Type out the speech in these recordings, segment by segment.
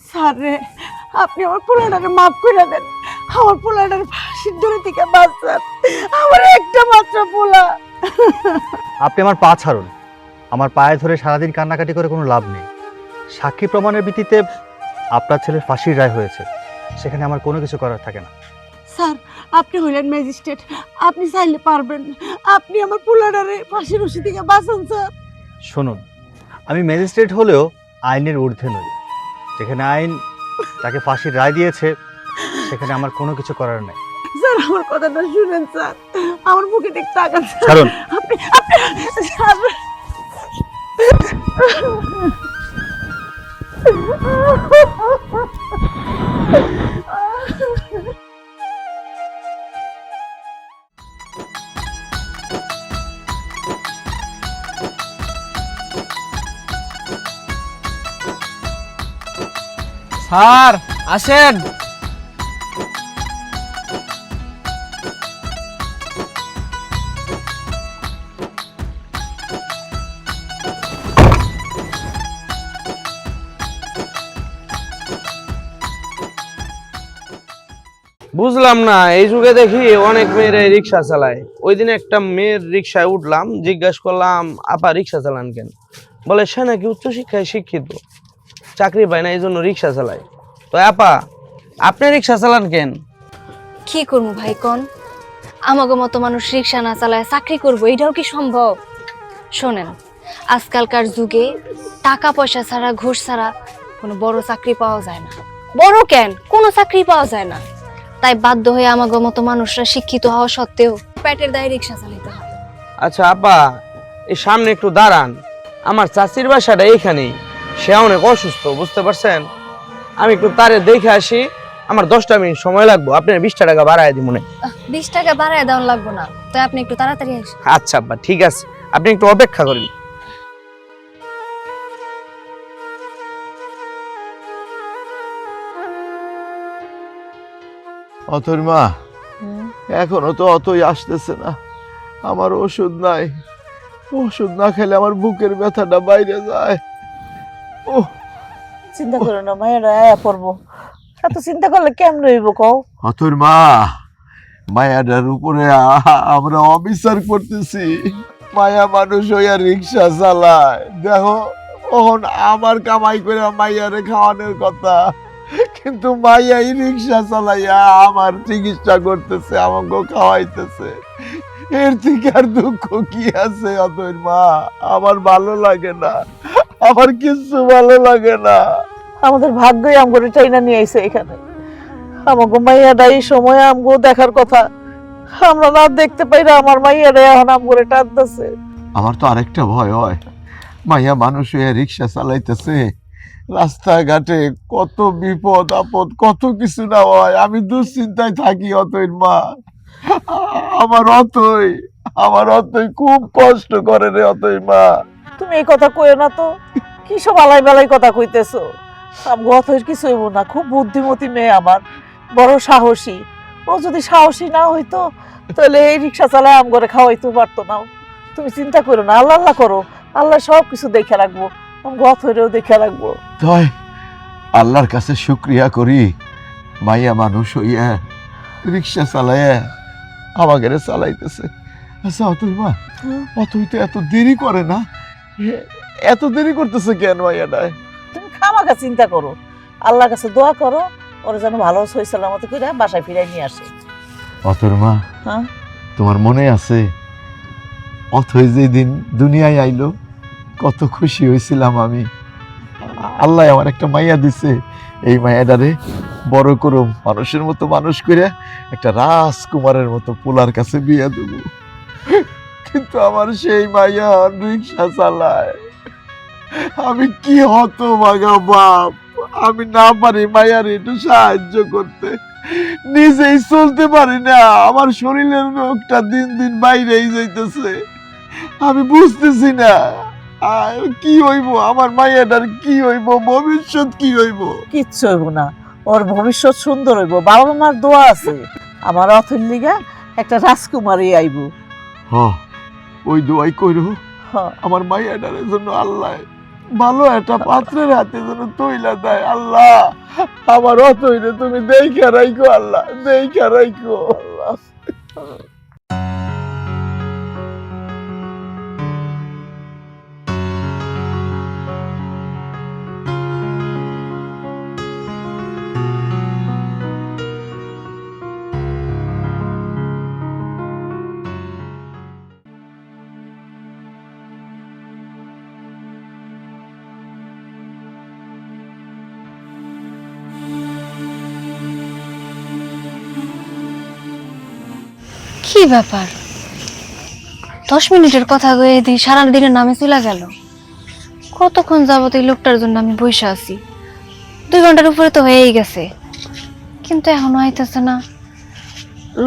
Sir রে, আপনি আমার পোলাটারে মাফ করে দেন। আমার পোলাটার ফাঁসির দড়ি থেকে বাঁচান। আমার একটা মাত্র পোলা। আপনি আমার পা ছাড়ুন। আমার পায়ে ধরে সারাদিন কান্নাকাটি করে কোনো লাভ নেই। সাক্ষী প্রমাণের ভিত্তিতে আপনার ছেলের ফাঁসির রায় হয়েছে, সেখানে আমার কোনো কিছু করার থাকে না। স্যার, আপনি হইলেন ম্যাজিস্ট্রেট, আপনি চাইলে পারবেন। আপনি আমার পোলাটারে ফাঁসির রশি থেকে বাঁচান স্যার। শুনুন, আমি ম্যাজিস্ট্রেট হলেও আইনের ঊর্ধ্বে নই। যেখানে আইন তাকে ফাঁসির রায় দিয়েছে, সেখানে আমার কোনো কিছু করার নেই। স্যার, আমার কথাটা শুনেন স্যার, আমার মুখে ঠিক তাকান স্যার। ছাড়ুন। আপনি আপনি স্যার। স্যার আসেন। বুঝলাম না, এই যুগে দেখি অনেক মেয়েরা রিক্সা চালায়। ওই দিন একটা মেয়ের রিক্সায় উঠলাম, জিজ্ঞেস করলাম আপা রিক্সা চালান কেন? বলে সে নাকি উচ্চশিক্ষায় শিক্ষিত, চাকরি পায় না, এই জন্য রিক্সা চালায়। তো আপা, আপনি রিক্সা চালান কেন? কি করবো ভাই কোন, আমাগো মতো মানুষ রিক্সা না চালায় চাকরি করবো, এটাও কি সম্ভব? শোনেন, আজকালকার যুগে টাকা পয়সা ছাড়া, ঘুষ ছাড়া কোনো বড় চাকরি পাওয়া যায় না। বড় কেন, কোনো চাকরি পাওয়া যায় না। তাই বাধ্য হয়ে আমাগো মতো মানুষরা শিক্ষিত হওয়া সত্ত্বেও পেটের দায়ে রিক্সা চালাতে হয়। আচ্ছা আপা, এই সামনে একটু দাঁড়ান। আমার চাচির বাসাটা এইখানেই, সে অনেক অসুস্থ, বুঝতে পারছেন? আমি একটু তারে দেখে আসি, আমার 10টা মিনিট সময় লাগবে, আপনি 20টা টাকা বাড়ায় দিব মনে। 20 টাকা বাড়ায় দেওয়া লাগবে না, তাই আপনি একটু তাড়াতাড়ি আসেন। আচ্ছা আব্বা, ঠিক আছে, আপনি একটু অপেক্ষা করেন। অতর মা, এখনো তো অতই আসতেছে না। আমার ওষুধ নাই, ওষুধ না খেলে আমার বুকের ব্যথাটা বাইরে যায়। ও চিন্তা করো না, মায়েরা পড়বো। এত চিন্তা করলে কেমন হইব কও? অতর মা, মায়াটার উপরে আমরা অবিচার করতেছি। মায়া মানুষ হইয়া রিক্সা চালায়, দেখো ওহন আমার কামাই করে মাইয়ারে খাওয়ানোর কথা, কিন্তু মাইয়াই রিক্সা চালাইয়া আমার চিকিৎসা করতেছে, আমাকে খাওয়াইতেছে। এর থেকে আর দুঃখ কি আছে অতএর মা? আমার ভালো লাগে না, আমার কিছু ভালো লাগে না। আমাদের ভাগ্যই আমগরে চাইনা নিয়ে আইছে এখানে। আমাগো মাইয়াটা এই সময় আমগো দেখার কথা, আমরা না দেখতে পাইরা আমার মাইয়াটা এখন আমগরে টানতেছে। আমার তো আরেকটা ভয় হয়, মাইয়া মানুষ হয়ে রিক্সা চালাইতেছে, রাস্তাঘাটে কত বিপদ আপদ, কত কিছু না হয়, আমি দুশ্চিন্তায় থাকি অতএর মা। আমার অতই খুব কষ্ট করে রে অতএর মা। তুমি এই কথা কইও না তো, কি সব আলাই বেলাই কথা কইতেছো? আমগো অথই কিছু হইব না, খুব বুদ্ধিমতী মেয়ে আমার, বড় সাহসী। ও যদি সাহসী না হইতো তাহলে এই রিক্সা চালায় আমগরে খাওয়াইতে পারতো না। তুমি চিন্তা করো না, আল্লাহ আল্লাহ করো, আল্লাহ সব কিছু দেখে রাখবো, আমগো অথইরেও দেখে রাখবো। তাই আল্লাহর কাছে শুক্রিয়া করি, মাইয়া মানুষ হইয়া রিক্সা চালাইয়া আমাকে চালাইতেছে। আচ্ছা অতই মা, অতই তো এত দেরি করে না, এত দেরি করতেছে কেন মাইয়াটায়? তুমি খামাখা চিন্তা করো, আল্লাহর কাছে দোয়া করো, ওরা যেন ভালো সই সালামত করে বাসায় ফিরাই নিয়ে আসে। অতর মা, হ্যাঁ, তোমার মনে আছে অথই যেদিন দুনিয়ায় আইলো কত খুশি হয়েছিলাম আমি? আল্লাহ আমার একটা মাইয়া দিছে, এই মাইয়াটারে বড় করুম, মানুষের মতো মানুষ করে একটা রাজকুমারের মতো পোলার কাছে বিয়ে দেব। কিন্তু আমার সেই মাইয়া রিক্সা চালায়। আমি কি হতভাগা বাপ, আমি না পারি মাইয়ার একটু সাহায্য করতে, নিজেই চলতে পারি না, আমার শরীরের রোগটা দিন দিন বাইরেই যাইতেছে। আমি বুঝতেছি না কি হইব, আমার মাইয়াটার কি হইব, ভবিষ্যৎ কি হইব? কিচ্ছু হইব না, ওর ভবিষ্যৎ সুন্দর হইব, বাবা মার দোয়া আছে। আমার অথইর লিগা একটা রাজকুমারী আইব। ওই দোয়াই কইরো হ্যাঁ, আমার মাইয়াটার জন্য আল্লাহ, ভালো একটা পাত্রের হাতে যেন তৈলা দেয় আল্লাহ। আমার অতইরে তুমি দেইখা রাইখো আল্লাহ, দেইখা রাইখো আল্লাহ। কি ব্যাপার, 10 মিনিটের কথা কয়ে দিই সারা দিনের নামে চলে গেল। কতক্ষণ যাবত এই লোকটার জন্য আমি বসে আছি, 2 ঘন্টার উপরে তো হয়েই গেছে, কিন্তু এখনো আইতেছে না।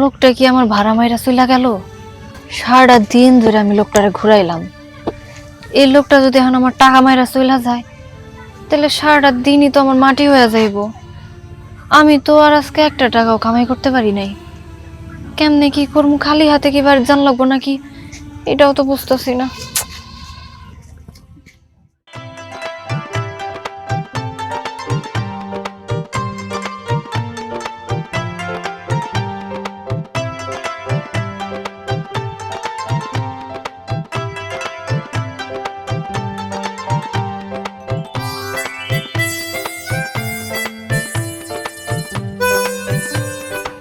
লোকটা কি আমার ভাড়া মাইরা চলে গেল? সারাটা দিন ধরে আমি লোকটারে ঘুরাইলাম। এই লোকটা যদি এখন আমার টাকা মাইরা চলে যায়, তাহলে সারাটা দিনই তো আমার মাটি হয়ে যাইব। আমি তো আর আজকে একটা টাকাও কামাই করতে পারি নাই। কেমনে কি করবো, খালি হাতে কি বাড়ি জান লাগবো নাকি, এটাও তো বুঝতেছি না।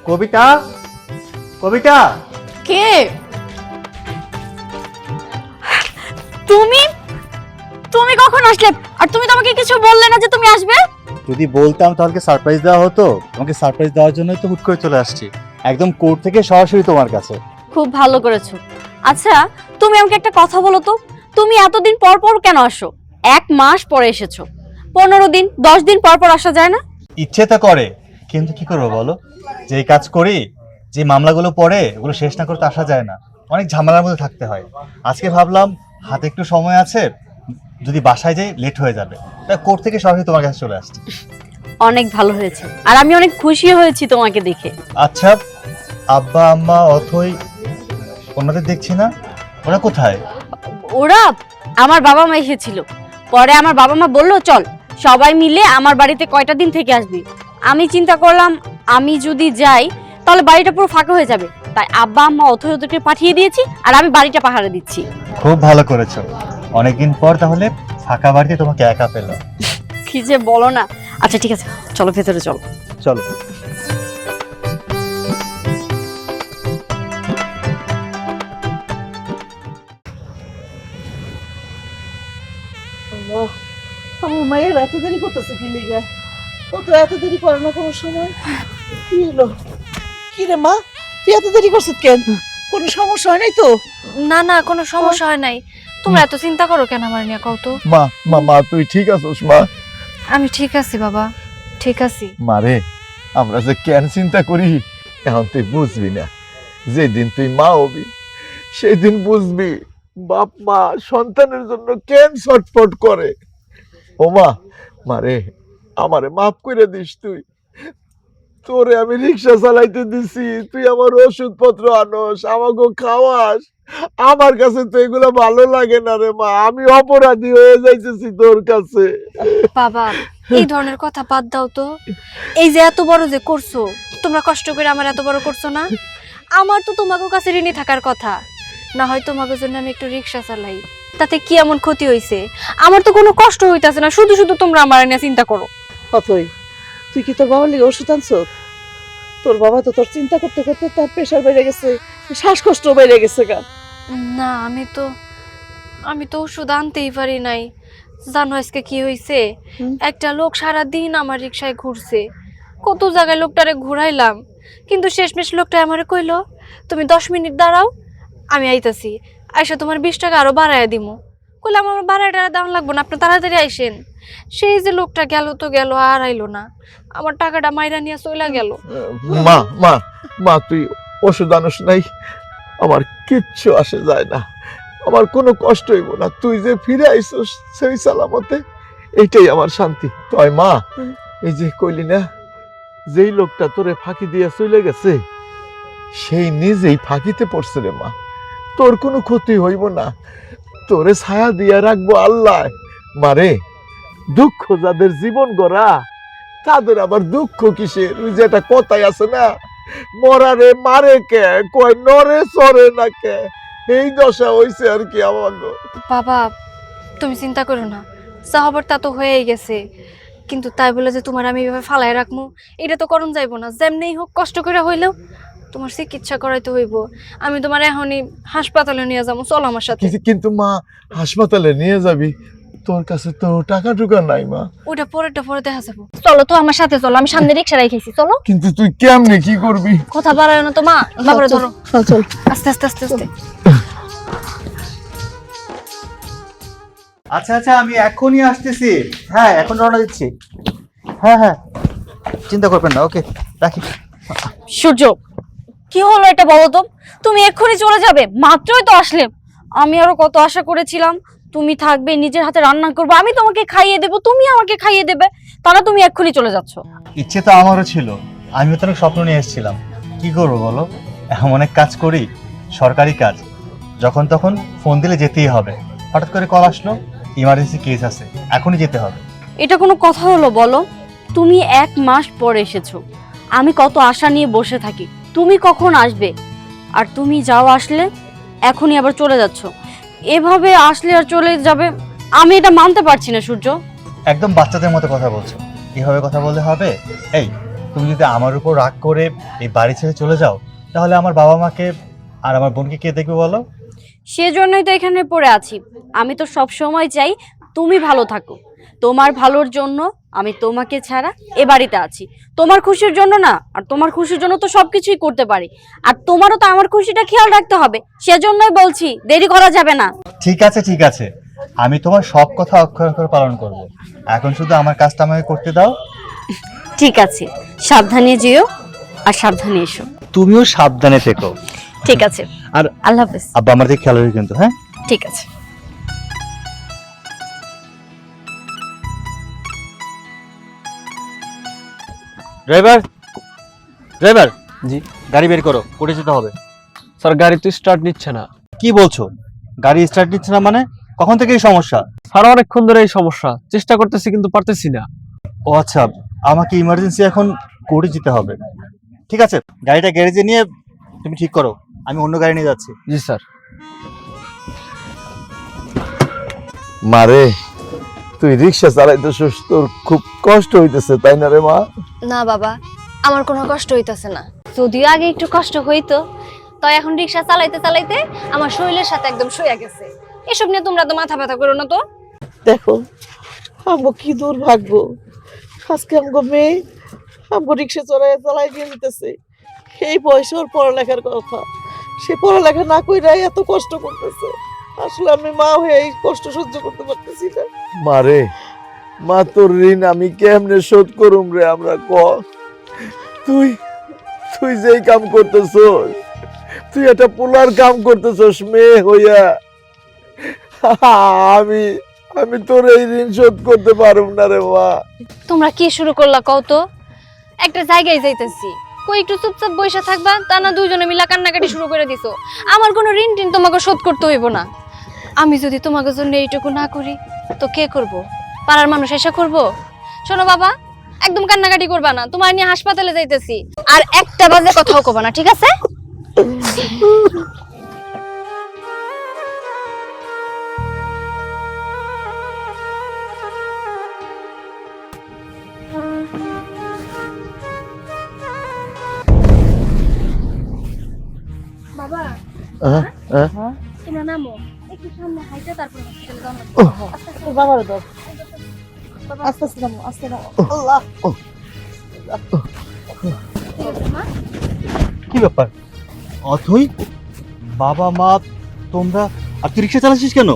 কবিতা, কবিতা, কে তুমি? তুমি কখন আসলে? আর তুমি তো আমাকে কিছু বললে না যে তুমি আসবে। যদি বলতাম তাহলে সারপ্রাইজ দেওয়া হতো। তোমাকে সারপ্রাইজ দেওয়ার জন্যই তো হুট করে চলে আসছি, একদম কোর্ট থেকে সরাসরি তোমার কাছে। খুব ভালো করেছো। আচ্ছা তুমি আমাকে একটা কথা বলো তো, তুমি এতদিন পর পর কেন আসো? 1 মাস পরে এসেছো, 15 দিন 10 দিন পর পর আসা যায় না? ইচ্ছে তো করে, কিন্তু কি করবো বলো, যে কাজ করি, যে মামলাগুলো পড়ে ওগুলো শেষ না করতে আসা যায় না, অনেক ঝামেলার মধ্যে থাকতে হয়। আজকে ভাবলাম হাতে একটু সময় আছে, যদি বাসায় যাই লেট হয়ে যাবে, তাই কোর্ট থেকে সরাসরি তোমার কাছে চলে আসছি। অনেক ভালো হয়েছে, আর আমি অনেক খুশি হয়েছি তোমাকে দেখে। আচ্ছা, আব্বা আম্মা অথই ওনাদের দেখছি না, ওরা কোথায়? ওরা, আমার বাবা মা এসেছিল, পরে আমার বাবা মা বললো চল সবাই মিলে আমার বাড়িতে কয়টা দিন থেকে আসবি। আমি চিন্তা করলাম আমি যদি যাই তাহলে বাড়িটা পুরো ফাঁকা হয়ে যাবে, তাই আব্বা আম্মা অথই ওদেরকে পাঠিয়ে দিয়েছি, আর আমি বাড়িটা পাহারা দিচ্ছি। খুব ভালো করেছো, অনেকদিন পর তাহলে ফাঁকা বাড়িতে তোমাকে একা পেলাম। কি যে বলো না। আচ্ছা ঠিক আছে, চলো ভেতরে চলো। চলো। আমার মায়ের এত দেরি করতেছে কি লিগা? ও তো এত দেরি করে না কোনো সময়। কি হলো? কি রে মা, তুই এত দেরি করছিস কেন? কোনো সমস্যা হয় নাই তো? না না, কোনো সমস্যা হয় নাই। তোমরা এত চিন্তা করো কেন আমার নিয়ে, কও তো? মা মা মা তুই ঠিক আছিস মা? আমি ঠিক আছি বাবা, ঠিক আছি। মারে, আমরা যে কেন চিন্তা করি এখন তুই বুঝবি না। যেদিন তুই মা হবি সেদিন বুঝবি বাপ মা সন্তানের জন্য কেন ছটফট করে। ও মা, মারে আমারে মাফ করে দিস তুই। তোরে আমি রিক্সা চালাইতে দিছি, তুই আমার ওষুধপত্র আনস, আমাকে খাওয়াস, আমার কাছে তো এগুলো ভালো লাগে না রে মা। আমি অপরাধী হয়ে যাইতেছি তোর কাছে। বাবা, এই ধরনের কথা বাদ দাও তো। এই যে এত বড় যে করছো, তোমরা কষ্ট করে আমার এত বড় করছো না, আমার তো তোমাকে কাছে ঋণী থাকার কথা। না হয় তোমাকে জন্য আমি একটু রিক্সা চালাই, তাতে কি এমন ক্ষতি হয়েছে? আমার তো কোনো কষ্ট হইতাছে না, শুধু শুধু তোমরা আমার নিয়ে চিন্তা করো। অথই, তুই কি তোর বাবার লিগে ওষুধ আনছ? তোর বাবা তো তোর চিন্তা করতে করতে তার প্রেশার বেড়ে গেছে, শ্বাসকষ্ট বেড়ে গেছে গা। না, আমি তো ওষুধ আনতেই পারি নাই। জানো আজকে কি হয়েছে? একটা লোক সারা দিন আমার রিক্সায় ঘুরছে, কত জায়গায় লোকটারে ঘুরাইলাম, কিন্তু শেষমেশ লোকটা আমারে কইলো তুমি 10 মিনিট দাঁড়াও, আমি আইতাছি, আইসা তোমার 20 টাকা আরো বাড়াইয়া দিমু। কইলাম আমার বাড়াইটা দাম লাগবো না, আপনি তাড়াতাড়ি আইসেন। সেই যে লোকটা গেল তো গেল, আর আইলো না, আমার টাকাটা মাইরা নিয়ে চলে গেল। মা মা মা তুই ওষুধ আনস নাই, আমার কিচ্ছু আসে যায় না, আমার কোনো কষ্ট হইব না। তুই যে ফিরে আইসস সেই সালামতে, এইটাই আমার শান্তি। তাই মা, এই যে কইলি না যেই লোকটা তোরে ফাঁকি দিয়ে চলে গেছে, সেই নিজেই ফাঁকিতে পড়ছে রে মা। তোর কোনো ক্ষতি হইব না, তোরে ছায়া দিয়া রাখবো আল্লাহ। মারে, দুঃখ যাদের জীবন গড়া তাদের আবার দুঃখ কিসের? ওই যে একটা কথাই আছে না, মরারে মারে কে, কয় নরে সরে না কে। এই দশা হইছে আর কি আমার। বাবা তুমি চিন্তা করো না, যা হবার তা তো হয়েই গেছে, কিন্তু তাই বলে যে তোমার আমি এভাবে ফালাই রাখবো এটা তো করণ যাইব না। যেমনি হোক কষ্ট করে হইলেও তোমার চিকিৎসা করাইতে হইব। আমি তোমার এখনই হাসপাতালে নিয়ে যাবো, চলো আমার সাথে। কিন্তু মা, হাসপাতালে নিয়ে যাবি, তোর কাছে তো টাকা টুকা নাই মা। ওটা পরে দেখা যাবো, চলো তো আমার সাথে চলো, আমি সামনে রিক্সা রেখেছি, চলো। কিন্তু তুই কেমনে কি করবি? কথা বাড়ায় না তো মা, বাবারে ধরো, চল আস্তে আস্তে আস্তে আস্তে। আচ্ছা আচ্ছা, আমি এখনই আসতেছি। হ্যাঁ, এখন রওনা দিচ্ছি। হ্যাঁ হ্যাঁ, চিন্তা করবেন না। ওকে, রাখি। সূর্য, কি হলো এটা বলো তো? তুমি এক্ষুনি চলে যাবে? মাত্রই তো আসলে। আমি আরো কত আশা করেছিলাম তুমি থাকবে, নিজের হাতে রান্না করবে, আমি তোমাকে খাইয়ে দেবো, তুমি আমাকে খাইয়ে দেবে, তারা তুমি এক্ষুনি চলে যাচ্ছ। ইচ্ছে তো আমারও ছিল, আমিও তো অনেক স্বপ্ন নিয়ে এসেছিলাম। কি করবো বলো, এমন এক কাজ করি, সরকারি কাজ, যখন তখন ফোন দিলে যেতেই হবে। হঠাৎ করে কল আসলো, ইমার্জেন্সি কেস আছে, এখনই যেতে হবে। এটা কোনো কথা হলো বলো? তুমি 1 মাস পর এসেছো, আমি কত আশা নিয়ে বসে থাকি তুমি কখন আসবে, আর তুমি যাও আসলে এখনই আবার চলে যাচ্ছ। এভাবে আসলে আর চলে যাবে, আমি এটা মানতে পারছি না সূর্য। একদম বাচ্চাদের মতো কথা বলছো, এভাবে কথা বললে হবে? এই, তুমি যদি আমার উপর রাগ করে এই বাড়ি ছেড়ে চলে যাও, তাহলে আমার বাবা মাকে আর আমার বোনকে কে দেখবে বলো? সেজন্যই তো এখানে পড়ে আছি। আমি তো সব সময় চাই তুমি ভালো থাকো, তোমার ভালোর জন্য আমি তোমাকে ছাড়া এ বাড়িতে আছি। তোমার খুশির জন্য না, আর তোমার খুশির জন্য তো সবকিছুই করতে পারি, আর তোমারও তো আমার খুশিটা খেয়াল রাখতে হবে। সেজন্যই বলছি দেরি করা যাবে না। ঠিক আছে ঠিক আছে, আমি তোমার সব কথা অক্ষরে অক্ষরে পালন করব। এখন শুধু আমার কাজটা আমাকে করতে দাও। ঠিক আছে, সাবধানে যেও আর সাবধানে এসো। তুমিও সাবধানে থেকো। ঠিক আছে, আর আল্লাহ হাফেজ। আব্বা আমার দিকে খেয়াল রাখবে কিন্তু। হ্যাঁ, ঠিক আছে। ড্রাইভার ড্রাইভার, জি গাড়ি বের করো, কোর্টে যেতে হবে। স্যার, গাড়ি তো স্টার্ট নিচ্ছে না। কি বলছো? গাড়ি স্টার্ট নিচ্ছে না মানে? কখন থেকে এই সমস্যা? স্যার, অনেকক্ষণ ধরে এই সমস্যা, চেষ্টা করতেছি কিন্তু পারতেছি না। ও আচ্ছা, আমাকে ইমার্জেন্সি এখন কোর্টে যেতে হবে। ঠিক আছে, গাড়িটা গ্যারেজে নিয়ে তুমি ঠিক করো, আমি অন্য গাড়ি নিয়ে যাচ্ছি। জি স্যার। মারে, তুই রিক্সা চালাইতেছিস, তোর খুব কষ্ট হইতেছে তাই না রে মা? না বাবা, আমার কোনো কষ্ট হইতাছে না। যদিও আগে একটু কষ্ট হইতো, তো এখন রিক্সা চালাইতে চালাইতে আমার শরীরের সাথে একদম শুয়ে গেছে। এসব নিয়ে তোমরা তো মাথা ব্যথা করো না তো। দেখো আমগো কি দুর্ভাগ্য, আজকে আমগো মেয়ে আমগো রিক্সা চালাই নিয়ে যেতেছে। এই বয়সে ওর পড়ালেখার কথা, সে পড়ালেখা না কইরাই এত কষ্ট করতেছে। আসলে আমি মা হয়ে এই কষ্ট সহ্য করতে পারতেছি না। মারে, মা তোর ঋণ আমি কেমনে শোধ করুম রে আমরা, ক। তুই তুই যেই কাম করতেছস, তুই একটা পোলার কাম করতেছস মেয়ে হইয়া, আমি আমি তোর এই ঋণ শোধ করতে পারুম না রে মা। তোমরা কি শুরু করলা কও তো? একটা জায়গায় যাইতেছি, কই একটু চুপচাপ বসে থাকবা, তা না দুইজনে মিলা কান্নাকাটি শুরু করে দিছো। আমার কোনো ঋণ টিন তোমাকে শোধ করতে হইব না। আমি যদি তোমাকে জন্য এইটুকু না করি তো কে করব? পাড়ার মানুষ এসে করব? শোনো বাবা, একদম কান্নাকাটি করবা না, তোমার নিয়ে হাসপাতালে যাইতেছি, আর একটা বাজে কথাও কবা না, ঠিক আছে? বাবা তোমরা নামো, একটু সামনে হাইটা তারপর হসপিটালে যাও। বাবারে দাও, আস্তে আস্তে নামো, আস্তে নামো। আল্লাহ, কি ব্যাপার অথই, বাবা মা তোমরা, আর তুই রিক্সা চালাচ্ছিস কেন?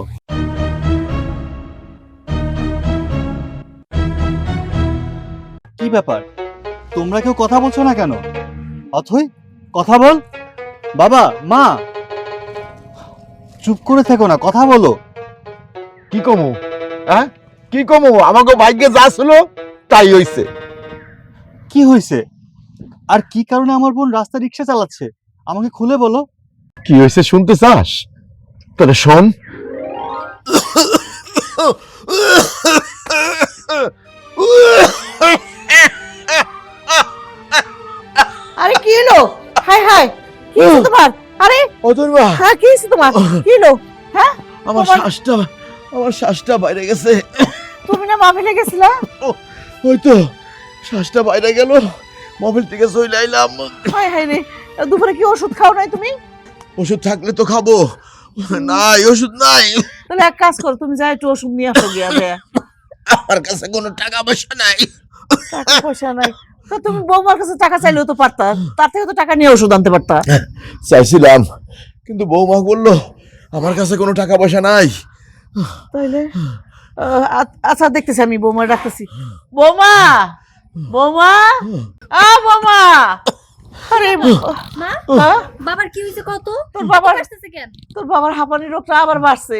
কি ব্যাপার, তোমরা কেউ কথা বলছো না কেন? অথই, কথা বল। বাবা মা, চুপ করে থেকো না, কথা বলো। কি কমু? হ্যাঁ, কি কমু? আমাকে ভাগ্যে যা ছিল তাই হইছে। কি হয়েছে? আর কি কারণে আমার বোন রাস্তা রিক্সা চালাচ্ছে, আমাকে খুলে বলো। কি হয়েছে শুনতে চাস? তাহলে শোন। আরে কি হলো? হাই হাই, কি হয়েছে তোমার? আরে অতর মা, হ্যাঁ কি হয়েছে তোমার? কি হলো? হ্যাঁ আমার শ্বাসটা বাইরে গেছে। তুমি না মাহফিলে গেছিলা? ওই তো শ্বাসটা বাইরে গেল, মোবাইল থেকে চলে আইলাম। হাই হাই রে, দুপুরে কি ওষুধ খাও নাই তুমি? ওষুধ থাকলে তো খাবো, নাই ওষুধ নাই। তাহলে এক কাজ করো, তুমি যাই একটু ওষুধ নিয়ে আসো গিয়া। আমার কাছে কোনো টাকা পয়সা নাই। টাকা পয়সা নাই তো তুমি বৌমার কাছে টাকা চাইলেও তো পারতা, তার থেকে তো টাকা নিয়ে ওষুধ আনতে পারতা। চাইছিলাম, কিন্তু বৌমা বললো আমার কাছে কোনো টাকা পয়সা নাই। তাইলে আচ্ছা দেখতেছি, আমি বৌমা ডাকতেছি। বৌমা, বৌমা, বৌমা। আরে মা, হ্যাঁ? বাবার কি হয়েছে কত? তোর বাবার আসতেছে কেন? তোর বাবার হাঁপানি রোগটা আবার বাড়ছে।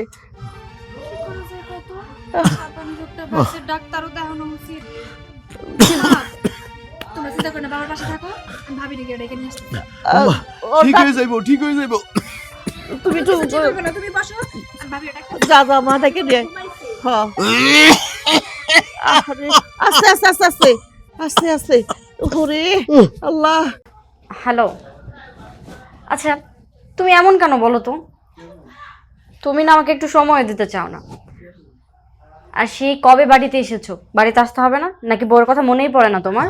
ডাক্তারও দেখানো উচিত। তোমরা চিন্তা করো না, বাবার পাশে থাকো, আমি ভাবি ডেকে নিয়ে আসছি। ওর ঠিক হয়ে যাইবো, ঠিক হয়ে যাইবো। তুমি একটু তুমি বসো, আমি ভাবি যা যা মা ডেকে নিয়ে আয়। হ্যাঁ। আরে, আস্তে আস্তে আস্তে আস্তে আস্তে আস্তে। ওরে আল্লাহ। হ্যালো, আচ্ছা তুমি এমন কেন বলো তো? তুমি না আমাকে একটু সময় দিতে চাও না? আর সেই কবে বাড়িতে এসেছো? বাড়িতে আসতে হবে না নাকি? বউর কথা মনেই পড়ে না তোমার?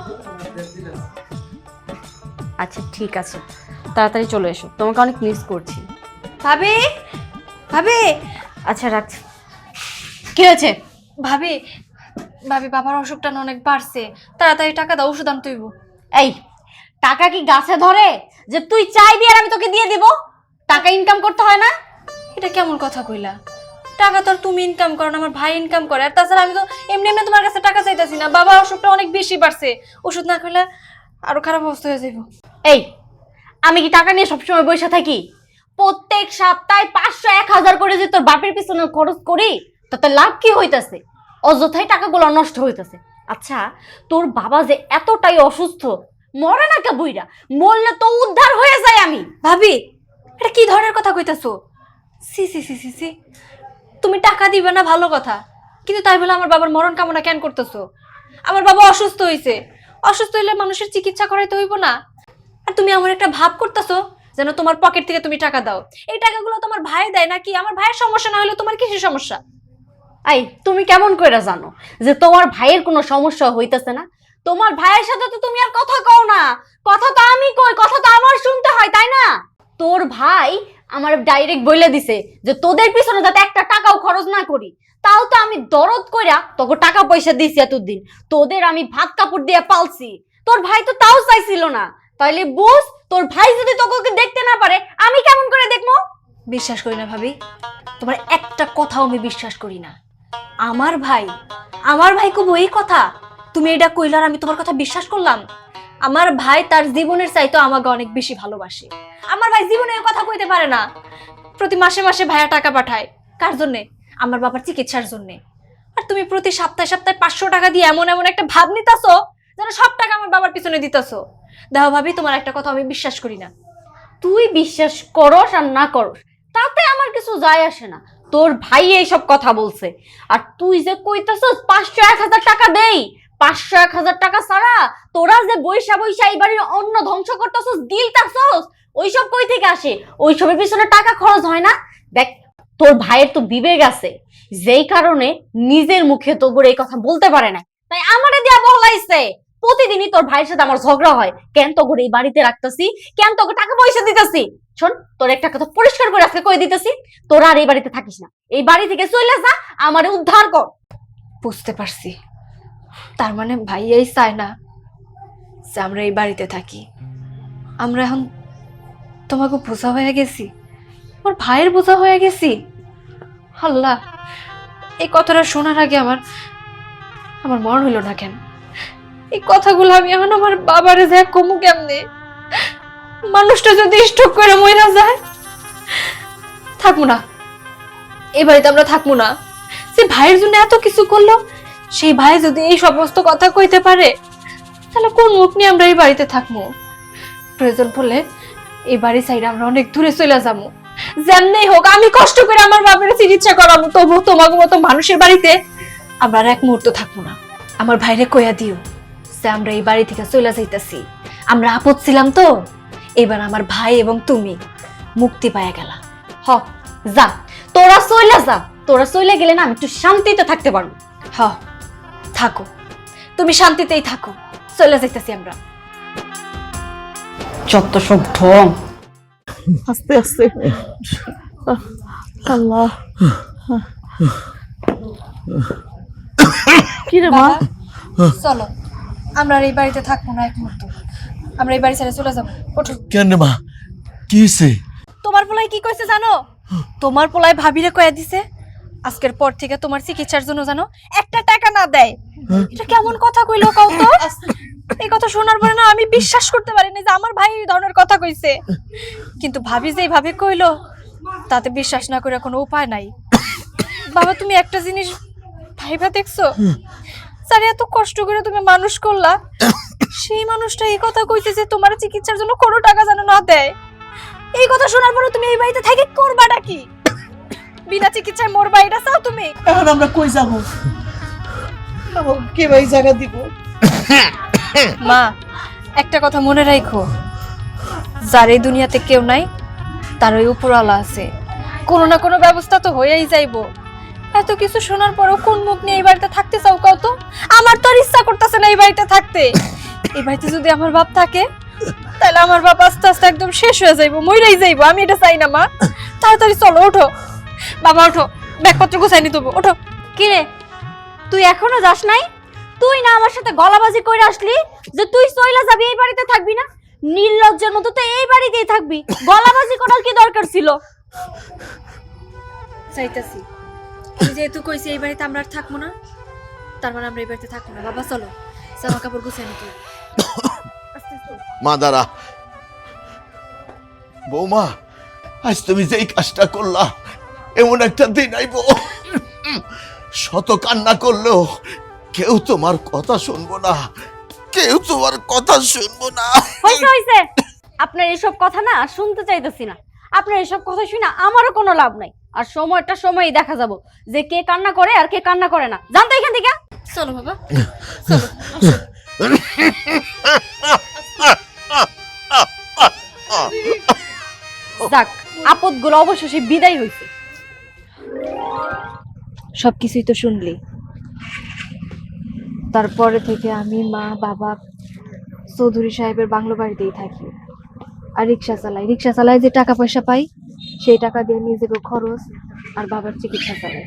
আচ্ছা ঠিক আছে, তাড়াতাড়ি চলে এসো, তোমাকে অনেক মিস করছি। ভাবি, ভাবি। আচ্ছা রাখছি। কি হয়েছে? ভাবি, ভাবি বাবার অসুখটা না অনেক বাড়ছে, তাড়াতাড়ি টাকা দাও, ওষুধ আনতে হইব। এই টাকা কি গাছে ধরে যে তুই চাইবি আর আমি তোকে দিয়ে দিব? টাকা ইনকাম করতে হয় না? এটা কেমন কথা কইলা? টাকা তো আর তুমি ইনকাম করো না, আমার ভাই ইনকাম করে। আর তাছাড়া আমি তো এমনি এমনি তোমার কাছে টাকা চাইতেছি না, বাবার অসুখটা অনেক বেশি বাড়ছে, ওষুধ না খেলে আরো খারাপ অবস্থা হয়ে যাইব। এই আমি কি টাকা নিয়ে সবসময় বসে থাকি? প্রত্যেক সপ্তাহে 500-1000 করে যে তোর বাপের পিছনে খরচ করি, তাতে লাভ কি হইতাছে? অযথাই টাকাগুলো নষ্ট হইতাছে। আচ্ছা তোর বাবা যে এতটাই অসুস্থ, মরে না কে বুইরা? মরলে তো উদ্ধার হয়ে যায় আমি। ভাবি এটা কি ধরনের কথা কইতাছো? সি সি সি সি সি, তুমি টাকা দিবে না ভালো কথা, কিন্তু তাই বলে আমার বাবার মরণ কামনা কেন করতেছো? আমার বাবা অসুস্থ হইছে, অসুস্থ হইলে মানুষের চিকিৎসা করাইতে হইব না? আর তুমি আমার একটা ভাব করতেছো যেন তোমার পকেট থেকে তুমি টাকা দাও। এই টাকাগুলো তোমার ভাই দেয় নাকি? আমার ভাইয়ের সমস্যা না হলে তোমার কিসের সমস্যা? এই তুমি কেমন করে জানো যে তোমার ভাইয়ের কোনো সমস্যা হইতেছে না? তোমার ভাইয়ের সাথে তো তুমি আর কথা কও না, কথা তো আমি কই, কথা তো আমার শুনতে হয়, তাই না? তোর ভাই আমার ডাইরেক্ট বলে দিছে যে তোদের পিছনে যাতে একটা টাকাও খরচ না করি। তাও তো আমি দরদ কইরা তোকে টাকা পয়সা দিছি এতদিন, তোদের আমি ভাত কাপড় দিয়ে পালছি। তোর ভাই তো তাও চাইছিল না। তাইলে বুঝ, তোর ভাই যদি তোকে দেখতে না পারে আমি কেমন করে দেখবো? বিশ্বাস করি না ভাবি, তোমার একটা কথাও আমি বিশ্বাস করি না। আমার ভাই খুব ওই কথা তুমি এটা কইলার আমি তোমার কথা বিশ্বাস করলাম? আমার ভাই তার জীবনের চাইতো আমাকে অনেক বেশি ভালোবাসে। আমার ভাই জীবনে এ কথা কইতে পারে না। প্রতি মাসে মাসে ভাইয়া টাকা পাঠায় কার জন্যে? আমার বাবার চিকিৎসার জন্যে। আর তুমি প্রতি সপ্তাহে সপ্তাহে 500 টাকা দিয়ে এমন এমন একটা ভাব নিতাছো যেন সব টাকা আমার বাবার পিছনে দিতাছো। দেখো ভাবি, তোমার একটা কথা আমি বিশ্বাস করি না। তুই বিশ্বাস করস আর না করস তাতে আমার কিছু যায় আসে না। তোর ভাই এইসব কথা বলছে, আর তুই যে কইতাছস 500-1000 টাকা দেই, 500-1000 টাকা ছাড়া তোরা যে বৈশা বৈশা এই বাড়ির অন্ন ধ্বংস করতেছস, গিলতাছস, ওইসব কই থেকে আসে? ওইসবের পিছনে টাকা খরচ হয় না? দেখ তোর ভাইয়ের তো বিবেক আছে, যেই কারণে নিজের মুখে তো করে এই কথা বলতে পারে না, তাই আমারে দিয়া বলাইছে। প্রতিদিনই তোর ভাইয়ের সাথে আমার ঝগড়া হয়, কেন তো করে এই বাড়িতে রাখতেছি, কেন তোকে টাকা পয়সা দিতেছি। শোন, তোর একটা কথা পরিষ্কার করে আজকে কই দিতেছি, তোরা আর এই বাড়িতে থাকিস না, এই বাড়ি থেকে চলে যা, আমারে উদ্ধার কর। বুঝতে পারছি, তার মানে ভাইয়াই চায় না যে আমরা এই বাড়িতে থাকি। আমরা এখন তোমাকে বোঝা হয়ে গেছি, আমার ভাইয়ের বোঝা হয়ে গেছি। আল্লাহ, এই কথাটা শোনার আগে আমার মন হইল না কেন? এই কথাগুলো আমি এখন আমার বাবারে যা কমু কেমনে? মানুষটা যদি স্ট্রোক করে মইরা যায়, থাকবো না এই বাড়িতে, আমরা থাকবো না। সে ভাইয়ের জন্য এত কিছু করলো, সেই ভাই যদি এই সমস্ত কথা কইতে পারে, তাহলে কোন মুখ নিয়ে আমরা এই বাড়িতে থাকবো? প্রয়োজন পড়লে এই বাড়ি সাইডে আমরা অনেক দূরে চলে যাবো। যেমনি হোক আমি কষ্ট করে আমার বাপের চিকিৎসা করাবো, তবু তোমার মতো মানুষের বাড়িতে আমরা আর এক মুহূর্ত থাকবো না। আমার ভাইরে কইয়া দিও যে আমরা এই বাড়ি থেকে চলে যাইতাছি। আমরা আপদ ছিলাম তো, এবার আমার ভাই এবং তুমি মুক্তি পাইয়া গেলা। হ, যা, তোরা চইলা যা। তোরা চইলে গেলে না আমি একটু শান্তিতে থাকতে পারবো। হ, থাকো, তুমি শান্তিতেই থাকো, চলে যাইতাছি আমরা। যত সব ঢং। আস্তে আস্তে। আল্লাহ, কি রে মা? চলো, আমরা আর এই বাড়িতে থাকবো না এক মুহূর্ত। আমরা এই বাড়ি ছেড়ে চলে যাবো। ওঠো। কেন মা, কি হয়েছে? তোমার পোলাই কি কইছে জানো? তোমার পোলাই ভাবিরে কইয়া দিছে আজকের পর থেকে তোমার চিকিৎসার জন্য জানো একটা টাকা না দেয়। এটা কেমন কথা কইলো কও তো? এই কথা শোনার পরে না আমি বিশ্বাস করতে পারিনি যে আমার ভাই এই ধরনের কথা কইছে। কিন্তু ভাবি যে এইভাবে কইলো তাতে বিশ্বাস না করে কোনো উপায় নাই। বাবা, তুমি একটা জিনিস ভাইবা দেখছো? স্যার, এত কষ্ট করে তুমি মানুষ করলা, সেই মানুষটা এই কথা কইছে যে তোমার চিকিৎসার জন্য কোনো টাকা যেন না দেয়। এই কথা শোনার পরে তুমি এই বাড়িতে থেকে করবাটা কি? বিনা চিকিৎসায় মরবা, এটা চাও তুমি? এখন আমরা কই যাব? আমাকে কে ভাই জায়গা দিব? মা, একটা কথা মনে রাখো, যার এই দুনিয়াতে কেউ নাই তার ওই উপরওয়ালা আছে। কোনো না কোনো ব্যবস্থা তো হয়েই যাইবো। এত কিছু শোনার পরও কোন মুখ নিয়ে এই বাড়িতে থাকতে চাও কও তো? আমার তো আর ইচ্ছা করতেছে না এই বাড়িতে থাকতে। এই বাড়িতে যদি আমার বাপ থাকে তাহলে আমার বাপ আস্তে আস্তে একদম শেষ হয়ে যাইবো, মইরাই যাইবো। আমি এটা চাই না মা। তাড়াতাড়ি চলো, ওঠো বাবা, ওঠো, ব্যাগপত্র গুছাই নিতে হবে, ওঠো। কিরে, তুই এখনো যাস নাই? তুই না আমার সাথে গলাবাজি কইরা আসলি যে তুই চইলা যাবি, এই বাড়িতে থাকবি না? নির্লজ্জের মতো তো এই বাড়িতেই থাকবি। গলাবাজি করার কি দরকার ছিল? চাইতাছি আমি যেহেতু কইছি এই বাড়িতে আমরা আর থাকবো না, তার মানে আমরা এই বাড়িতে থাকবো না। বাবা চলো, জামা কাপড় গুছাই নিতে হবে। আস্তে আস্তে। মা দাঁড়া। বৌমা, আজ তুমি যেই কাজটা করলা, এমন একটা দিন আইব শত কান্না করলেও কেউ তোমার কথা শুনবো না, কেউ তোমার কথা শুনবো না। হইছে। আপনার এসব কথা না আর শুনতে চাইতেছি না। আপনার এসব কথা শুনে আমারও কোনো লাভ নাই। আর সময়টা সময়ই দেখা যাব যে কে কান্না করে আর কে কান্না করে না। জানতো এখান থেকে। চলো বাবা, চলো, যাক, আপদগুলো অবশেষে বিদায় হইছে। সবকিছুই তো শুনলি। তারপরে থেকে আমি, মা, বাবা চৌধুরী সাহেবের বাংলো বাড়িতেই থাকি আর রিক্সা চালাই। যে টাকা পয়সা পাই সেই টাকা দিয়ে নিজেকে খরচ আর বাবার চিকিৎসা চালাই।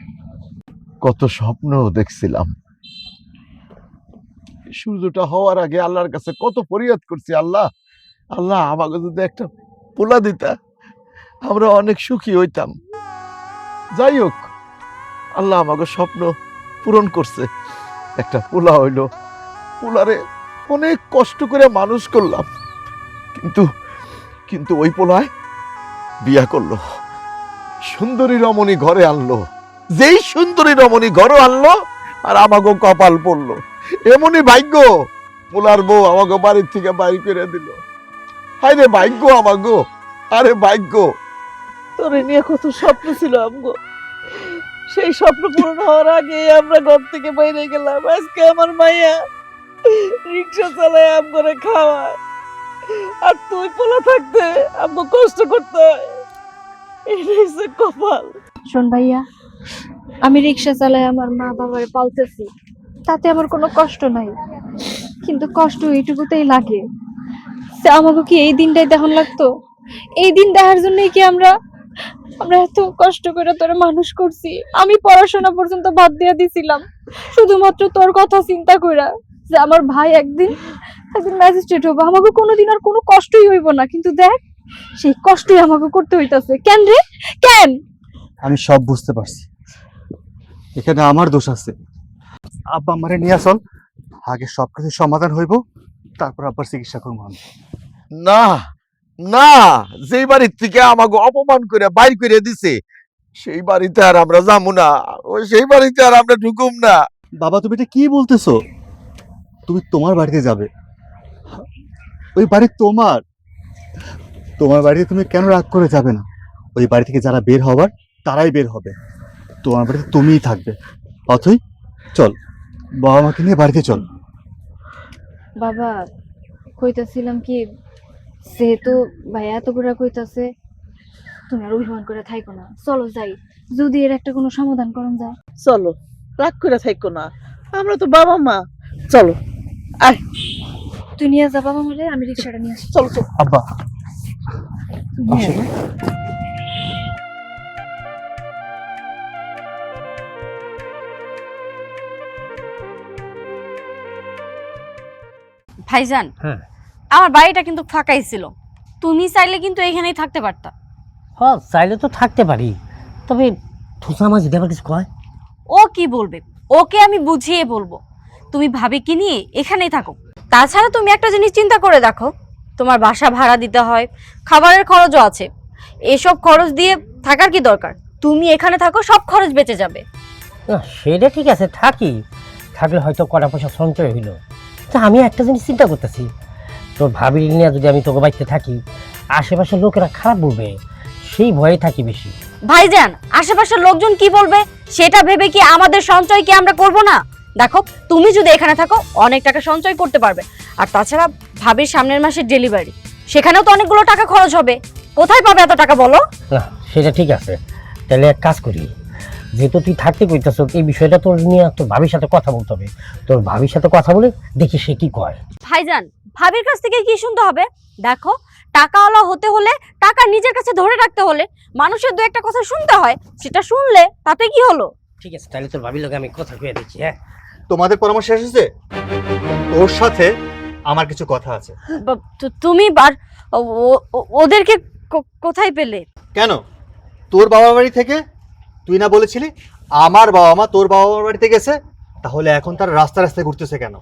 কত স্বপ্ন দেখছিলাম, সূর্যটা হওয়ার আগে আল্লাহর কাছে কত ফরিয়াদ করছি, আল্লাহ আল্লাহ আমাকে যদি একটা পোলা দিতা আমরা অনেক সুখী হইতাম। যাই হোক, আল্লাহ আমাকে স্বপ্ন পূরণ করছে, একটা পোলা হইলো। পোলারে অনেক কষ্ট করে মানুষ করলাম, কিন্তু কিন্তু ওই পোলায় বিয়া করলো, সুন্দরী রমণী ঘরে আনলো। যেই সুন্দরী রমণী ঘরে আনলো আর আমাকে কপাল পড়লো, এমনই ভাগ্য পোলার বউ আমাকে বাড়ির থেকে বাড়ি করে দিল। হায় রে ভাগ্য আমাগো, আরে ভাগ্য। তোরে নিয়ে কত স্বপ্ন ছিল আমগো, সেই স্বপ্ন পূরণ হওয়ার আগে আমরা ঘর থেকে বাইরে গেলাম। আজকে আমার মাইয়া রিক্সা চালায় আম করে খাওয়ায়, আর তুই পোলা থাকতে আমগো কষ্ট করতে হয়। এটা হচ্ছে কপাল। শোন ভাইয়া, আমি রিক্সা চালাই আমার মা বাবারে পালতেছি, তাতে আমার কোনো কষ্ট নাই। কিন্তু কষ্ট এইটুকুতেই লাগে যে আমাকে কি এই দিনটাই দেখান লাগতো? এই দিন দেখার জন্যই কি আমরা এত কষ্ট করে তোরে মানুষ করছি? আমি পড়াশোনা পর্যন্ত বাদ দিয়ে দিছিলাম শুধুমাত্র তোর কথা চিন্তা কইরা যে আমার ভাই একদিন ম্যাজিস্ট্রেট হবো, আমাকে কোনোদিন আর কোনো কষ্টই হইব না। কিন্তু দেখ, সেই কষ্টই আমাকে করতে হইতাছে। কেন রে, কেন? আমি সব বুঝতে পারছি, এখানে আমার দোষ আছে। আব্বা আমারে নিয়ে চল, আগে সবকিছু সমাধান হইব, তারপর আব্বার চিকিৎসা করবো আমি। না না, যেই বাড়ির থেকে আমাকে অপমান করে বাইর করে দিছে সেই বাড়িতে আর আমরা যাবো না, ওই সেই বাড়িতে আর আমরা ঢুকুম না। বাবা, তুমি এটা কি বলতেছো? তুমি তোমার বাড়িতে যাবে, ওই বাড়ি তোমার। তোমার বাড়িতে তুমি কেন রাগ করে যাবে না? ওই বাড়ি থেকে যারা বের হবার তারাই বের হবে, তোমার বাড়িতে তুমিই থাকবে। অথই, চল, বাবা মাকে নিয়ে বাড়িতে চল। বাবা কইতাছিলাম কি, যেহেতু ভাইয়া এত করে কইতাছে, তুমি আর অভিমান করে থাইকো না, চলো যাই, যদি এর একটা কোনো সমাধান করন যায়। চলো, রাগ করে থাকো না, আমরা তো বাবা মা। চলো আয়, তুই নিয়ে যা বাবা মারে, আমি রিক্সাটা নিয়ে আসি। চলো চলো। আব্বা নিয়ে আয়। ভাইজান, হ্যাঁ। আমার বাড়িটা কিন্তু ফাঁকাই ছিল, তুমি চাইলে কিন্তু এখানেই থাকতে পারতা। হ্যাঁ, চাইলে তো থাকতে পারি, তবে থুসা মাছ যদি আবার কিছু কয়। ও কি বলবে, ওকে আমি বুঝিয়ে বলবো। তুমি ভাবিকে নিয়ে এখানেই থাকো। তাছাড়া তুমি একটা জিনিস চিন্তা করে দেখো, তোমার বাসা ভাড়া দিতে হয়, খাবারের খরচও আছে, এসব খরচ দিয়ে থাকার কি দরকার? তুমি এখানে থাকো, সব খরচ বেঁচে যাবে। না, সেটা ঠিক আছে, থাকি, থাকলে হয়তো কটা পয়সা সঞ্চয় হইলো। তা আমি একটা জিনিস চিন্তা করতেছি, তোর ভাবি নিয়ে যদি আমি তোকে বাড়িতে থাকি, আশেপাশের লোকেরা খারাপ বলবে, সেই ভয়ে থাকি বেশি। ভাইজান, আশেপাশের লোকজন কি বলবে সেটা ভেবে কি আমাদের সঞ্চয় কি আমরা করব না? দেখো, তুমি যদি এখানে থাকো অনেক টাকা সঞ্চয় করতে পারবে, আর তাছাড়া ভাবির সামনের মাসে ডেলিভারি, সেখানেও তো অনেকগুলো টাকা খরচ হবে। কোথায় পাবে এত টাকা বলো? না, সেটা ঠিক আছে, তাহলে এক কাজ করি, যেহেতু তুই থাকতে কইতেছ, এই বিষয়টা তোর নিয়ে তোর ভাবির সাথে কথা বলতে হবে। তোর ভাবির সাথে কথা বলে দেখি সে কি কয়। ভাইজান, ভাবির কাছ থেকে কি শুনতে হবে? দেখো, টাকাওয়ালা হতে হলে, টাকা নিজের কাছে ধরে রাখতে হলে মানুষের দু একটা কথা শুনতে হয়, সেটা শুনলে তাতে কি হলো? ঠিক আছে, তাহলে তোর ভাবির লোক আমি কথা কয়ে দেখি। হ্যাঁ, তোমাদের পরামর্শ এসেছে, ওর সাথে আমার কিছু কথা আছে। তুমি ওদেরকে কোথায় পেলে? কেন, তোর বাবা বাড়ি থেকে? তুই না বলেছিলি আমার বাবা মা তোর বাবা মার বাড়িতে গেছে? তাহলে এখন তার রাস্তা রাস্তায় ঘুরতেছে কেন?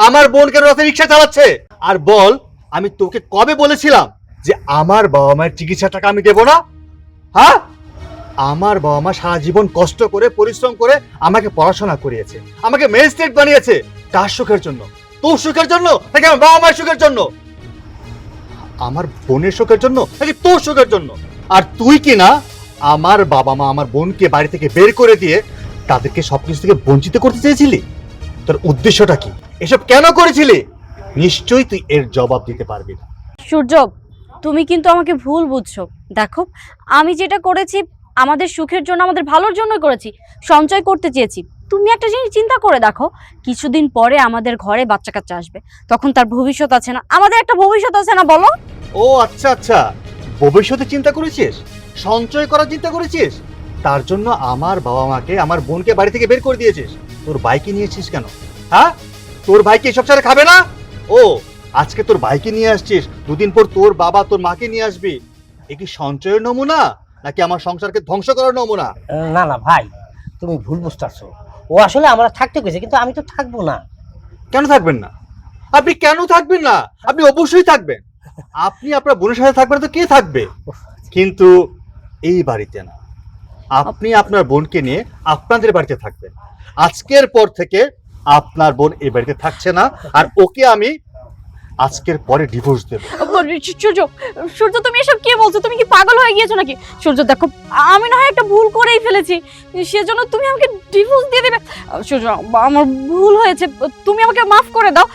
আমার বোন কেন রাস্তায় রিক্সা চালাচ্ছে? আর বল, আমি তোকে কবে বলেছিলাম যে আমার বাবা মায়ের চিকিৎসা টাকা আমি দেবো না? হ্যাঁ, আমার বাবা মা সারা জীবন কষ্ট করে পরিশ্রম করে আমাকে পড়াশোনা করিয়েছে, আমাকে ম্যাজিস্ট্রেট বানিয়েছে। কার সুখের জন্য? তোর সুখের জন্য নাকি আমার বাবা মায়ের সুখের জন্য? আমার বোনের সুখের জন্য নাকি তোর সুখের জন্য? আর তুই কি না আমার বাবা মা আমার বোনকে বাড়ি থেকে বের করে দিয়ে তাদেরকে সবকিছু থেকে বঞ্চিত করতে চেয়েছিলি? তোর উদ্দেশ্যটা কি? এসব কেন করেছিলি? নিশ্চয়ই তুই এর জবাব দিতে পারবি না। সূর্য, তুমি কিন্তু আমাকে ভুল বুঝছো। দেখো, আমি যেটা করেছি আমাদের সুখের জন্য, আমাদের ভালোর জন্য করেছি, সঞ্চয় করতে চেয়েছি। তুমি একটা জিনিস চিন্তা করে দেখো, কিছুদিন পরে আমাদের ঘরে বাচ্চা কাচ্চা আসবে, তখন তার ভবিষ্যৎ আছে না? আমাদের একটা ভবিষ্যৎ আছে না, বলো? ও আচ্ছা আচ্ছা, ভবিষ্যতে চিন্তা করেছিস, সঞ্চয় করার চিন্তা করেছিস, তার জন্য আমার বাবা মাকে আমার বোনকে বাড়ি থেকে বের করে দিয়েছিস। তোর ভাইকে নিয়েছিস কেন? হ্যাঁ, তোর ভাইকে এসব ছাড়া খাবে না? ও আজকে তোর ভাইকে নিয়ে আসছিস, দুদিন পর তোর বাবা তোর মাকে নিয়ে আসবি। এ কি সঞ্চয়ের নমুনা নাকি আমার সংসারকে ধ্বংস করার নমুনা? না না ভাই, তুমি ভুল বুঝতেছো। ও আসলে আমরা থাকতে কইছে, কিন্তু আমি তো থাকবো না। কেন থাকবেন না? আপনি কেন থাকবেন না? আপনি অবশ্যই থাকবেন। আপনি আপনার বোনের সাথে থাকবেন, তো কে থাকবে? কিন্তু এই বাড়িতে না। আপনি আপনার বোনকে নিয়ে আপনাদের বাড়িতে থাকবেন। আজকের পর থেকে আপনার বোন এই বাড়িতে থাকছে না, আর ওকে আমি আজকের পরে ডিভোর্স দেব। সূর্য, সূর্য, তুমি এসব কি বলছো? তুমি কি পাগল হয়ে গিয়েছো নাকি? সূর্য দেখো, আমি না হয় একটা ভুল করেই ফেলেছি, সেজন্য তুমি আমাকে ডিভোর্স দিয়ে দেবে? সূর্য, আমার ভুল হয়েছে, তুমি আমাকে মাফ করে দাও।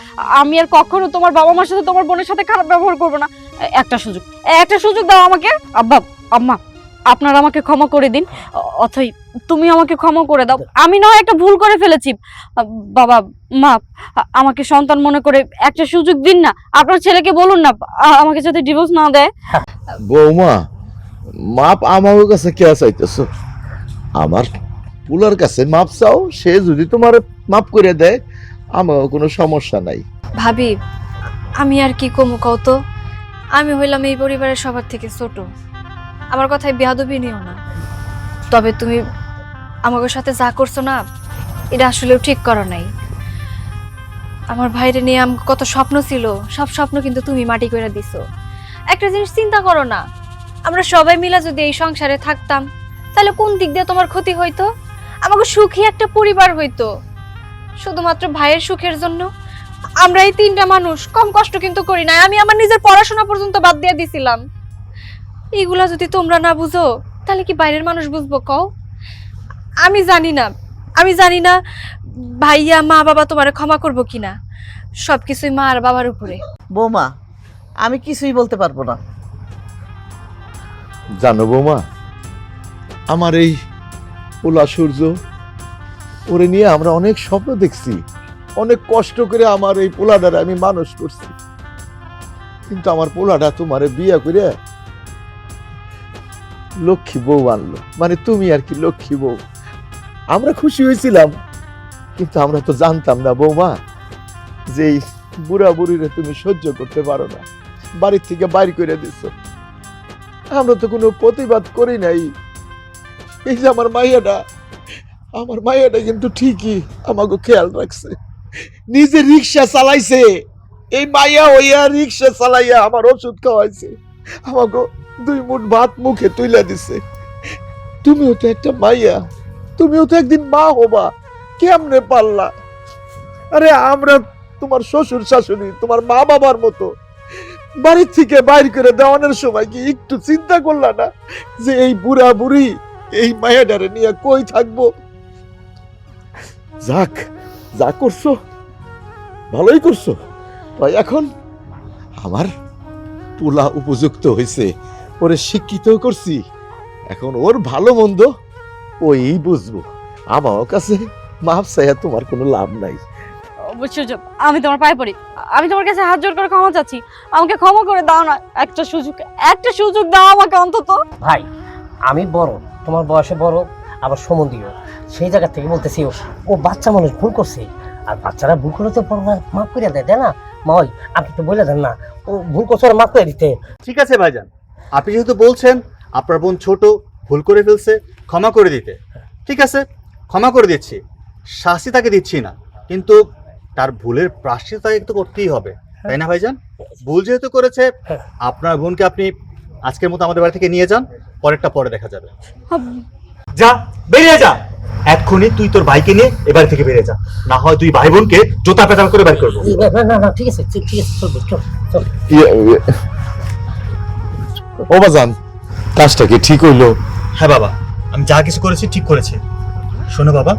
আমি আর কখনো তোমার বাবা মার সাথে, তোমার বোনের সাথে খারাপ ব্যবহার করবো না। একটা সুযোগ দাও আমাকে। আব্বা, আম্মা, আপনারা আমাকে ক্ষমা করে দিন। অথই, তুমি আমাকে ক্ষমা করে দাও। আমি না হয় একটা ভুল করে ফেলেছি। বাবা মা, আমাকে সন্তান মনে করে একটা সুযোগ দিন না। আপনার ছেলেকে বলুন না আমাকে যাতে ডিভোর্স না দেয়। বৌমা, মাপ আমার কাছে কে চাইতেছো? আমার পুলার কাছে মাপ চাও, সে যদি তোমার মাপ করে দেয় আমার কোনো সমস্যা নাই। ভাবি, আমি আর কি কমু কও তো? আমি হইলাম এই পরিবারের সবার থেকে ছোট, আমার কথায় বেয়াদবি নিও না। তবে তুমি আমাকে সাথে যা করছো না, এটা আসলেও ঠিক করো নাই। আমার ভাইরে নিয়ে আমার কত স্বপ্ন ছিল, সব স্বপ্ন কিন্তু তুমি মাটি করে দিছো। একটা জিনিস চিন্তা করো না, আমরা সবাই মিলে যদি এই সংসারে থাকতাম, তাহলে কোন দিক দিয়ে তোমার ক্ষতি হইতো? আমাকে সুখী একটা পরিবার হইতো। শুধুমাত্র ভাইয়ের সুখের জন্য আমরা এই তিনটা মানুষ কম কষ্ট কিন্তু করি না। আমি আমার নিজের পড়াশোনা পর্যন্ত বাদ দিয়ে দিছিলাম। এইগুলা যদি তোমরা না বুঝো, তাহলে কি বাইরের মানুষ বুঝবো কও? আমি জানি না ভাইয়া মা বাবা তোমারে ক্ষমা করবো কিনা, সবকিছুই মা আর বাবার উপরে। বৌমা, আমি কিছুই বলতে পারবো না। জানো বৌমা, আমার এই পোলা সূর্য, ওরে নিয়ে আমরা অনেক স্বপ্ন দেখছি, অনেক কষ্ট করে আমার এই পোলাটারে আমি মানুষ করছি, কিন্তু আমার পোলাটা তোমারে বিয়ে করে লক্ষ্মী বউ আনলো, মানে তুমি আর কি লক্ষ্মী বউ। আমরা খুশি হয়েছিলাম, কিন্তু আমরা তো জানতাম না বৌমা যে এই বুড়া বুড়িরে তুমি সহ্য করতে পারো না, বাড়ির থেকে বাইর করে দিচ্ছ। আমরা তো কোনো প্রতিবাদ করি নাই। এই যে আমার মাইয়াটা কিন্তু ঠিকই আমাকে খেয়াল রাখছে, নিজে রিক্সা চালাইছে, এই মাইয়া হইয়া রিক্সা চালাইয়া আমার ওষুধ খাওয়াইছে, আমাকে 2 মুঠ ভাত মুখে তুইলা দিছে। তুমিও তো একটা মাইয়া, তুমিও তো একদিন মা হবা, কেমনে পারলা? আরে আমরা তোমার শ্বশুর শাশুড়ি, তোমার মা বাবার মতো, বাড়ির থেকে বাইর করে দেওয়ানোর সময় কি একটু চিন্তা করলা না যে এই বুড়া বুড়ি এই মায়াডারে নিয়ে কই থাকবো? যাক, যা করছো ভালোই করছো। তাই এখন আমার পোলা উপযুক্ত হয়েছে, ওরে শিক্ষিত করছি, এখন ওর ভালো মন্দ ওই বুঝবো। আমার কাছে মাপ চাইয়া তোমার কোনো লাভ নাই। অবশ্যই আমি তোমার পায়ে পড়ি, আমি তোমার কাছে হাত জোড় করে ক্ষমা চাচ্ছি, আমাকে ক্ষমা করে দাও না, একটা সুযোগ দাও আমাকে অন্তত। ভাই আমি বড়, তোমার বয়সে বড়, আবার সম্বন্ধীয়, সেই জায়গা থেকে বলতেছি ও বাচ্চা মানুষ, ভুল করছে, আর বাচ্চারা ভুল করলে তো বড়রা মাফ করে দেয়, তাই না? মা ওই আপনি তো বলে দেন না ও ভুল করছে, ওরা মাফ করে দিতে। ঠিক আছে ভাইজান, আপনি যেহেতু বলছেন আপনার বোন ছোট, ভুল করে ফেলছে, ক্ষমা করে দিতে, ঠিক আছে ক্ষমা করে দিচ্ছি, শাস্তি তাকে দিচ্ছি না, কিন্তু তার ভুলের প্রায়শ্চিত্ত তাকে তো করতেই হবে, তাই না ভাইজান? ভুল যেহেতু করেছে, আপনার বোনকে আপনি আজকের মতো আমাদের বাড়ি থেকে নিয়ে যান, পরেরটা পরে দেখা যাবে। যা, বেরিয়ে যা এক্ষুনি, তুই তোর ভাইকে নিয়ে এবার থেকে বেরিয়ে যা, না হয় তুই ভাই বোনকে জোতা পেটাল করে বের করবো। না ঠিক আছে চল। ও বাজান, কাজটা কি ঠিক হইলো? হ্যাঁ বাবা, আমি যা কিছু করেছি ঠিক করেছি। শোনো বাবা,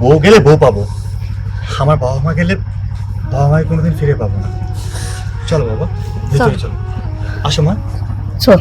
বউ গেলে বউ পাবো, আমার বাবা মা গেলে বাবা মাকে কোনোদিন ফিরে পাবো না। চলো বাবা, ভিতরে চলো, আসো মা। চল।